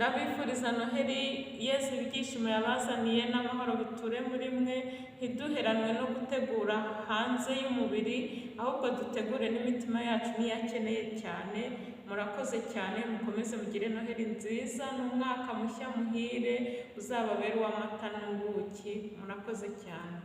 ndabifuriza noheri yesu ibyishimo yabazaniye n'amahoro biture muri mwe, ntiduheranwe no gutegura hanze y'umubiri, ahubwo dutegure n'imitima yacu niyo akeneye cyane. Murakoze cyane, mukomeze mugire noheri nziza n'umwaka mushya muhire uzababera uw'amata n'ubuki. Murakoze cyane.